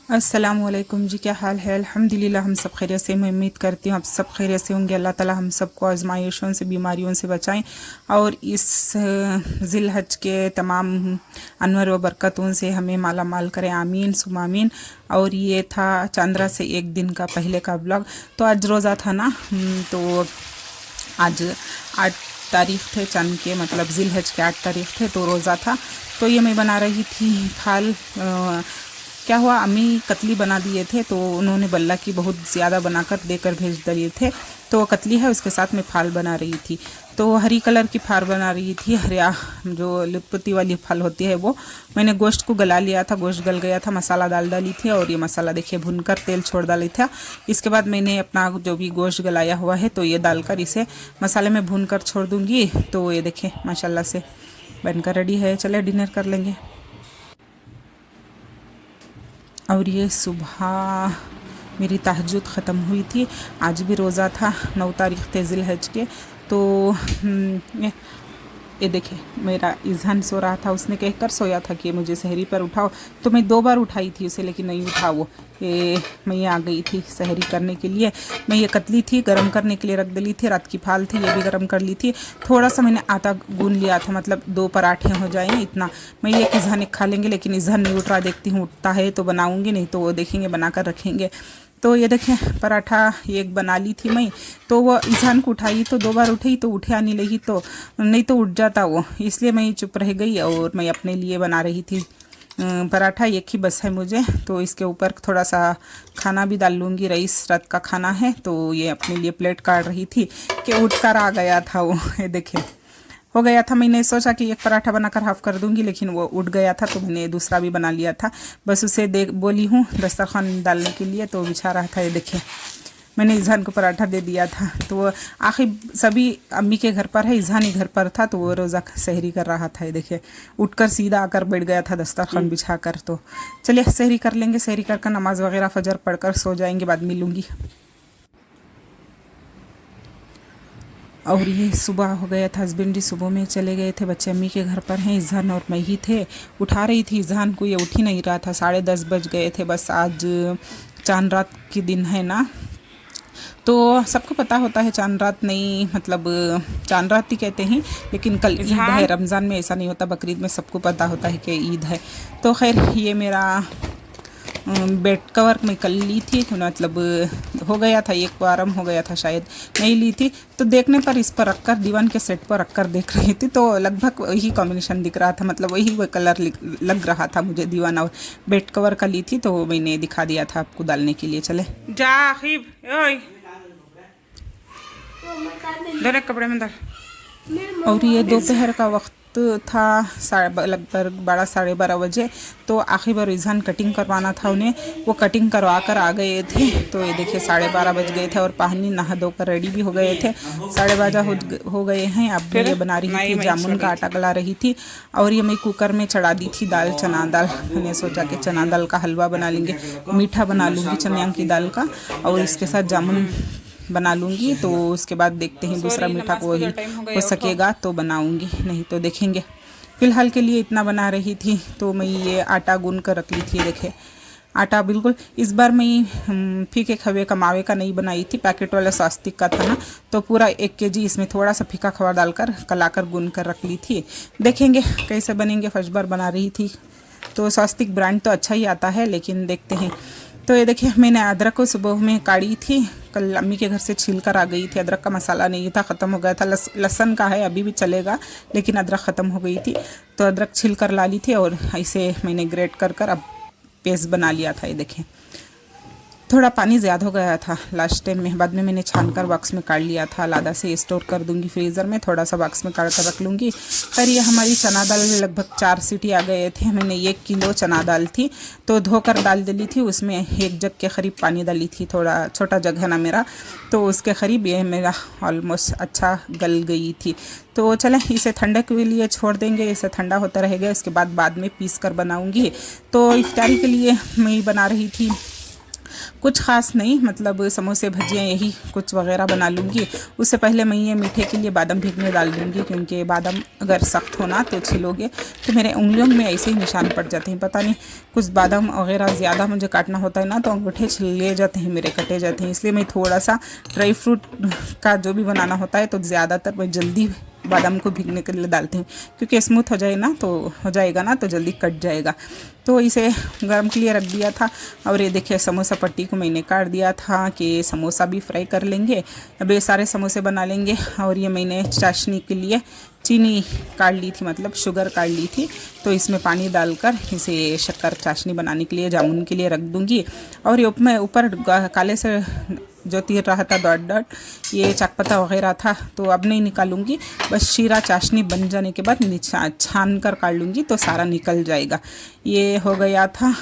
अस्सलामुअलैकुम जी, क्या हाल है? अल्हम्दुलिल्लाह हम सब खैरियत से। मैं उम्मीद करती हूँ आप सब खैरियत से होंगे। अल्लाह ताला हम सबको आजमाइशों से, बीमारियों से बचाएं और इस ज़िलहज के तमाम अनवर व बरकतों से हमें माला माल करें। आमीन सुम आमीन। और ये था चंद्रा से एक दिन का पहले का ब्लॉग। तो आज रोज़ा था ना, तो आज 8 तारीख थे चंद के, मतलब ज़िलहज के 8 तारीख थे, तो रोज़ा था। तो ये मैं बना रही थी फाल। क्या हुआ, अम्मी कतली बना दिए थे, तो उन्होंने बल्ला की बहुत ज़्यादा बनाकर देकर भेज दिए थे। तो वो कतली है, उसके साथ में फाल बना रही थी। तो हरी कलर की फाल बना रही थी, हरिया जो लिपति वाली फल होती है वो। मैंने गोश्त को गला लिया था, गोश्त गल गया था, मसाला डाली थी और ये मसाला देखिए भुनकर तेल छोड़ डाली था। इसके बाद मैंने अपना जो भी गोश्त गलाया हुआ है तो ये डालकर इसे मसाले में भूनकर छोड़ दूँगी। तो ये देखिए माशाल्लाह से बनकर रेडी है। चले डिनर कर लेंगे। और ये सुबह मेरी तहज्जुद ख़त्म हुई थी। आज भी रोज़ा था, 9 तारीख थे ज़िलहज के। तो ये देखिए मेरा इज़हान सो रहा था, उसने कहकर सोया था कि मुझे सहरी पर उठाओ। तो मैं 2 बार उठाई थी उसे, लेकिन नहीं उठा वो। ये मैं आ गई थी सहरी करने के लिए। मैं ये कतली थी गरम करने के लिए रख डली थी, रात की फाल थी ये भी गरम कर ली थी। थोड़ा सा मैंने आटा गूंद लिया था, मतलब 2 पराठे हो जाएंगे इतना। मैं ये कि इज़हान खा लेंगे, लेकिन इज़हान नहीं उठ रहा, देखती हूँ उठता है तो बनाऊँगी, नहीं तो वो देखेंगे बनाकर रखेंगे। तो ये देखें पराठा एक बना ली थी मैं। तो वो इज़हान को उठाई तो 2 बार उठी तो उठे आने लगी, तो नहीं तो उठ जाता वो, इसलिए मैं चुप रह गई और मैं अपने लिए बना रही थी पराठा। एक ही बस है मुझे, तो इसके ऊपर थोड़ा सा खाना भी डाल लूँगी, राइस रात का खाना है। तो ये अपने लिए प्लेट काट रही थी कि उठ कर आ गया था वो। ये देखें हो गया था। मैंने सोचा कि एक पराठा बनाकर हाफ़ कर दूंगी, लेकिन वो उठ गया था तो मैंने दूसरा भी बना लिया था। बस उसे देख बोली हूँ दस्तरखान डालने के लिए, तो बिछा रहा था। ये देखिए मैंने इज़हान को पराठा दे दिया था। तो वो आखिर सभी अम्मी के घर पर है, इज़हान ही घर पर था, तो वो रोज़ा सहरी कर रहा था। ये देखिए उठकर सीधा आकर बैठ गया था दस्तरखान बिछा कर। तो चलिए सहरी कर लेंगे, सहरी कर नमाज़ वगैरह फजर पढ़कर सो जाएंगे, बाद मिलूँगी। और ये सुबह हो गया था, हस्बैंड जी सुबह में चले गए थे, बच्चे अम्मी के घर पर हैं, इज़हान और मैं ही थे। उठा रही थी इज़हान को, ये उठ ही नहीं रहा था। 10:30 बज गए थे। बस आज चांद रात के दिन है ना, तो सबको पता होता है चांद रात नहीं, मतलब चांद रात ही कहते हैं, लेकिन कल ईद है। रमज़ान में ऐसा नहीं होता, बकरीद में सबको पता होता है कि ईद है। तो खैर ये मेरा बेड कवर मैं कल ली थी, मतलब हो गया था, एक बार हो गया था शायद, नहीं ली थी। तो देखने पर इस पर रखकर दीवान के सेट पर रखकर देख रही थी, तो लगभग वही कॉम्बिनेशन दिख रहा था, मतलब वही वो कलर लग रहा था मुझे। दीवान और बेड कवर का ली थी, तो मैंने दिखा दिया था आपको डालने के लिए। चले जा आखिब, ओए धर कपड़े में धर। और ये दोपहर का वक्त था, लगभग 12-12:30 बजे। तो आखिर बार इज़हान कटिंग करवाना था उन्हें, वो कटिंग करवा कर आ गए थे। तो ये देखिए 12:30 बज गए थे और पानी नहा धोकर रेडी भी हो गए थे। 12:30 हो गए हैं। अब मैं ये बना रही थी, जामुन का आटा गला रही थी, और ये मैं कुकर में चढ़ा दी थी दाल, चना दाल। मैंने सोचा कि चना दाल का हलवा बना लेंगे, मीठा बना लूँगी चनिया की दाल का, और इसके साथ जामुन बना लूँगी। तो उसके बाद देखते हैं दूसरा मीठा को ही हो सकेगा तो बनाऊँगी, नहीं तो देखेंगे। फ़िलहाल के लिए इतना बना रही थी। तो मैं ये आटा गूंद कर रख ली थी। देखे आटा बिल्कुल, इस बार मैं फीके खवे का मावे का नहीं बनाई थी, पैकेट वाला स्वास्तिक का था ना, तो पूरा 1 kg इसमें थोड़ा सा फीका खवा डालकर कलाकर गूंद कर रख ली थी। देखेंगे कैसे बनेंगे। फर्स्ट बार बना रही थी, तो स्वास्तिक ब्रांड तो अच्छा ही आता है, लेकिन देखते हैं। तो ये देखिए मैंने अदरक को सुबह में काटी थी, कल अम्मी के घर से छील कर आ गई थी। अदरक का मसाला नहीं था, ख़त्म हो गया था। लहसुन का है, अभी भी चलेगा, लेकिन अदरक ख़त्म हो गई थी, तो अदरक छील कर ला ली थी और ऐसे मैंने ग्रेट कर अब पेस्ट बना लिया था। ये देखें थोड़ा पानी ज़्यादा हो गया था लास्ट टाइम में, बाद में मैंने छान कर बॉक्स में काट लिया था। लादा से स्टोर कर दूंगी फ्रीज़र में, थोड़ा सा बॉक्स में काट कर रख लूँगी। पर ये हमारी चना दाल लगभग 4 सीटी आ गए थे। मैंने 1 किलो चना दाल थी, तो धोकर डाल डाली थी, उसमें 1 जग के करीब पानी डाली थी। थोड़ा छोटा जग है ना मेरा, तो उसके करीब ये मेरा ऑलमोस्ट अच्छा गल गई थी। तो चलें इसे ठंडे के लिए छोड़ देंगे, इसे ठंडा होता रहेगा, इसके बाद में पीस कर बनाऊँगी। तो इफ्तारी के लिए मैं बना रही थी कुछ ख़ास नहीं, मतलब समोसे भजियाँ यही कुछ वगैरह बना लूँगी। उससे पहले मैं ये मीठे के लिए बादाम भीगने डाल दूँगी, क्योंकि बादाम अगर सख्त हो ना तो छिलोगे तो मेरे उंगलियों में ऐसे ही निशान पड़ जाते हैं। पता नहीं, कुछ बादाम वगैरह ज़्यादा मुझे काटना होता है ना तो अंगूठे छिले जाते हैं मेरे, कटे जाते हैं। इसलिए मैं थोड़ा सा ड्राई फ्रूट का जो भी बनाना होता है तो ज़्यादातर मैं जल्दी बादाम को भीगने के लिए डालती हूँ, क्योंकि स्मूथ हो जाएगा ना तो जल्दी कट जाएगा। तो इसे गरम के लिए रख दिया था। और ये देखिए समोसा पट्टी को मैंने काट दिया था कि समोसा भी फ्राई कर लेंगे, अब ये सारे समोसे बना लेंगे। और ये मैंने चाशनी के लिए चीनी काट ली थी, मतलब शुगर काट ली थी, तो इसमें पानी डालकर इसे शक्कर चाशनी बनाने के लिए, जामुन के लिए रख दूँगी। और ये मैं ऊपर काले से जो तीर रहा था डॉट डॉट, ये चकपता वगैरह था तो अब नहीं निकालूंगी, बस शीरा चाशनी बन जाने के बाद छान कर काट लूँगी तो सारा निकल जाएगा। ये हो गया था।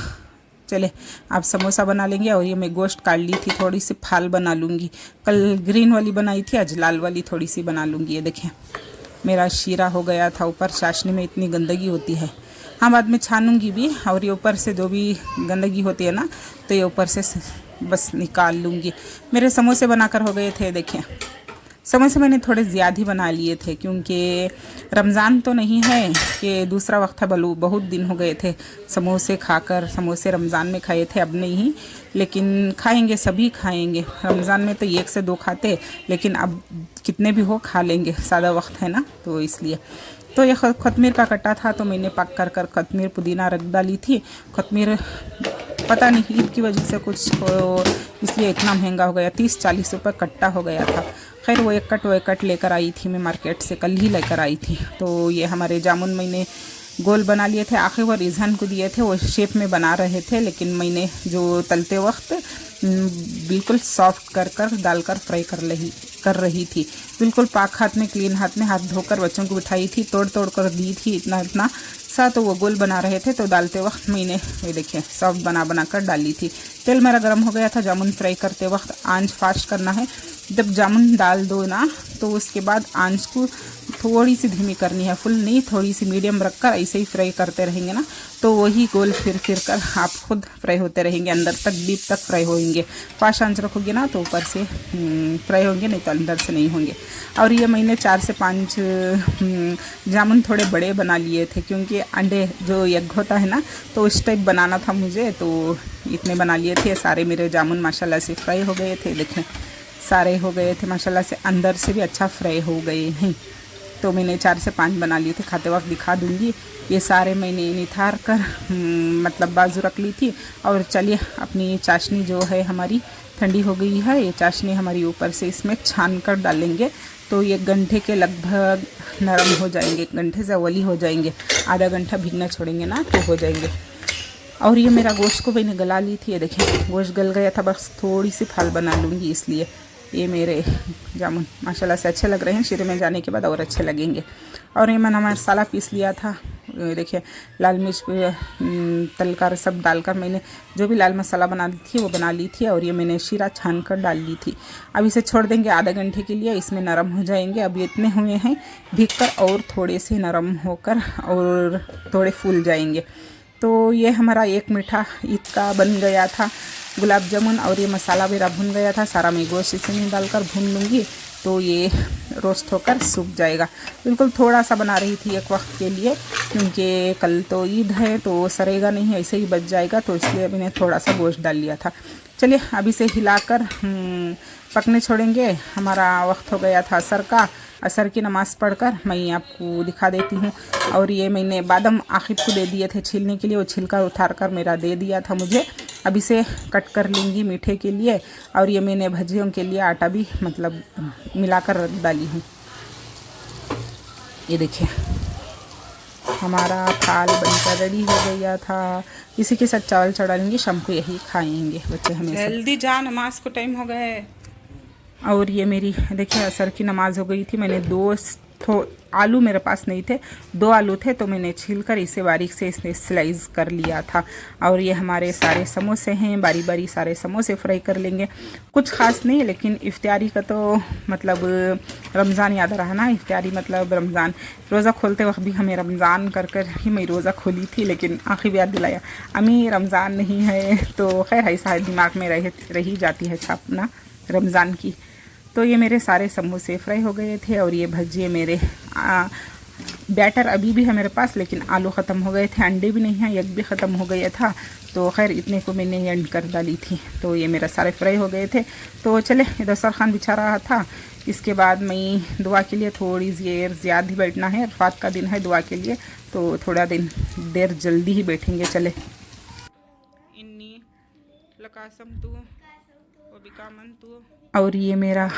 चले आप समोसा बना लेंगे। और ये मैं गोश्त काट ली थी, थोड़ी सी फाल बना लूँगी। कल ग्रीन वाली बनाई थी, आज लाल वाली थोड़ी सी बना लूँगी। ये देखें मेरा शीरा हो गया था। ऊपर चाशनी में इतनी गंदगी होती है, हाँ बाद में छानूंगी भी। और ये ऊपर से जो भी गंदगी होती है ना तो ये ऊपर से बस निकाल लूँगी। मेरे समोसे बनाकर हो गए थे। देखें समोसे मैंने थोड़े ज़्यादा ही बना लिए थे, क्योंकि रमज़ान तो नहीं है कि दूसरा वक्त था, बहुत दिन हो गए थे समोसे खाकर। समोसे रमज़ान में खाए थे, अब नहीं, लेकिन खाएंगे, सभी खाएंगे। रमज़ान में तो 1 से 2 खाते, लेकिन अब कितने भी हो खा लेंगे, सादा वक्त है ना तो इसलिए। तो ये खतमीर का कट्टा था तो मैंने पक कर खतमीर पुदीना रख डाली थी। खतमीर पता नहीं ईद की वजह से कुछ हो, इसलिए इतना महंगा हो गया, 30-40 रुपये कट्टा हो गया था। खैर वो एक कट लेकर आई थी मैं मार्केट से, कल ही लेकर आई थी। तो ये हमारे जामुन मैंने गोल बना लिए थे, आखिर वो रिजहान को दिए थे, वो शेप में बना रहे थे, लेकिन मैंने जो तलते वक्त बिल्कुल सॉफ्ट कर डालकर फ्राई कर रही थी। बिल्कुल पाक हाथ में, क्लीन हाथ में, हाथ धोकर बच्चों को बिठाई थी, तोड़ कर दी थी इतना सा। तो वो गोल बना रहे थे तो डालते वक्त मैंने ये देखिए सॉफ्ट बना कर डाली थी। तेल मेरा गर्म हो गया था। जामुन फ्राई करते वक्त आंच फास्ट करना है। जब जामुन डाल दो ना तो उसके बाद आंच को थोड़ी सी धीमी करनी है, फुल नहीं, थोड़ी सी मीडियम रखकर ऐसे ही फ्राई करते रहेंगे ना तो वही गोल फिर कर आप खुद फ्राई होते रहेंगे, अंदर तक डीप तक फ्राई होंगे। फास्ट आंच रखोगे ना तो ऊपर से फ्राई होंगे, नहीं तो अंदर से नहीं होंगे। और ये मैंने 4 से 5 जामुन थोड़े बड़े बना लिए थे, क्योंकि अंडे जो एग होता है ना तो उस टाइप बनाना था मुझे, तो इतने बना लिए थे। सारे मेरे जामुन माशाल्लाह से फ्राई हो गए थे। देखें सारे हो गए थे माशाल्लाह से, अंदर से भी अच्छा फ्राई हो गए हैं। तो मैंने 4 से 5 बना लिए थे, खाते वक्त दिखा दूँगी। ये सारे मैंने निथार कर मतलब बाजू रख ली थी। और चलिए अपनी चाशनी जो है हमारी ठंडी हो गई है, ये चाशनी हमारी ऊपर से इसमें छान कर डालेंगे तो ये घंटे के लगभग नरम हो जाएंगे, घंटे से अवली हो जाएंगे। आधा घंटा भीगना छोड़ेंगे ना तो हो जाएंगे। और ये मेरा गोश्त को मैंने गला ली थी, ये देखिए गोश्त गल गया था, बस थोड़ी सी फाल बना लूँगी। इसलिए ये मेरे जामुन माशाल्लाह से अच्छे लग रहे हैं, शीरे में जाने के बाद और अच्छे लगेंगे। और ये मैंने मसाला पीस लिया था, देखिए लाल मिर्च तलकर सब डालकर मैंने जो भी लाल मसाला बना ली थी वो बना ली थी। और ये मैंने शीरा छान कर डाल ली थी। अब इसे छोड़ देंगे आधा घंटे के लिए, इसमें नरम हो जाएंगे। अब ये इतने हुए हैं भीग कर, और थोड़े से नरम होकर और थोड़े फूल जाएंगे। तो ये हमारा एक मीठा ईद का बन गया था गुलाब जामुन। और ये मसाला मेरा भुन गया था, सारा मैं गोश्त इसमें डालकर भून लूँगी तो ये रोस्ट होकर सूख जाएगा। बिल्कुल थोड़ा सा बना रही थी एक वक्त के लिए, क्योंकि कल तो ईद है तो सरेगा नहीं, ऐसे ही बच जाएगा, तो इसलिए मैंने थोड़ा सा गोश्त डाल लिया था। चलिए अब इसे हिलाकर पकने छोड़ेंगे। हमारा वक्त हो गया था असर का। असर की नमाज़ पढ़कर मैं आपको दिखा देती हूँ। और ये मैंने बादाम आखिर को दे दिए थे छीलने के लिए, वो छिलका उतार कर मेरा दे दिया था मुझे। अब इसे कट कर लूँगी मीठे के लिए। और ये मैंने भजियों के लिए आटा भी मतलब मिलाकर रख डाली हूँ। ये देखिए हमारा थाल बनकर रेडी हो गया था। इसी के साथ चावल चढ़ा लेंगे, शाम को यही खाएंगे बच्चे हमेशा। जल्दी जा, नमाज को टाइम हो गया है। और ये मेरी देखिए असर की नमाज़ हो गई थी। मैंने 2 तो आलू मेरे पास नहीं थे, 2 आलू थे तो मैंने छीलकर इसे बारीक से इसने स्लाइस कर लिया था। और ये हमारे सारे समोसे हैं, बारी बारी सारे समोसे फ्राई कर लेंगे। कुछ ख़ास नहीं, लेकिन इफ्तारी का तो मतलब रमज़ान याद रहा ना, इफ्तारी मतलब रमज़ान। रोज़ा खोलते वक्त भी हमें रमज़ान कर कर ही मैं रोज़ा खोली थी, लेकिन आखिर याद दिलाया अम्मी रमज़ान नहीं है, तो खैर ऐसा दिमाग में रही जाती है छापना रमज़ान की। तो ये मेरे सारे समोसे फ्राई हो गए थे और ये भजिए मेरे बैटर अभी भी है मेरे पास, लेकिन आलू ख़त्म हो गए थे, अंडे भी नहीं हैं, एग भी ख़त्म हो गया था, तो खैर इतने को मैंने एंड कर डाली थी। तो ये मेरा सारे फ्राई हो गए थे। तो चले दस्तरखान बिछा रहा था। इसके बाद मैं दुआ के लिए थोड़ी देर ज़्यादा ही बैठना है, अरफात का दिन है दुआ के लिए, तो थोड़ा देर जल्दी ही बैठेंगे। चले इन्नी लकासम तू और ये मेरा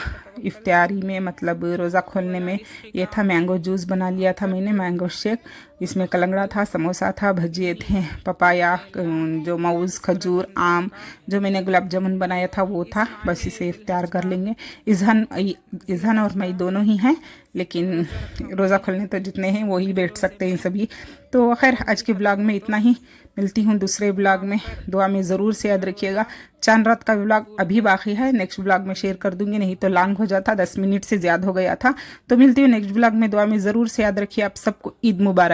इफ्तारी में मतलब रोज़ा खोलने में ये था, मैंगो जूस बना लिया था मैंने, मैंगो शेक। इसमें कलंगड़ा था, समोसा था, भजिए थे, पपाया, जो मऊज़, खजूर, आम, जो मैंने गुलाब जामुन बनाया था वो था। बस इसे इफ्तार कर लेंगे। इज़हान और मैं दोनों ही हैं, लेकिन रोज़ा खोलने तो जितने हैं वो ही बैठ सकते हैं सभी। तो खैर आज के ब्लॉग में इतना ही, मिलती हूँ दूसरे ब्लॉग में। दुआ में ज़रूर से याद रखिएगा। चांद रात का ब्लॉग अभी बाकी है, नेक्स्ट ब्लॉग में शेयर कर दूंगी, नहीं तो लॉन्ग हो जाता, 10 मिनट से ज़्यादा हो गया था। तो मिलती हूँ नेक्स्ट ब्लॉग में। दुआ में ज़रूर से याद रखिए। आप सबको ईद मुबारक।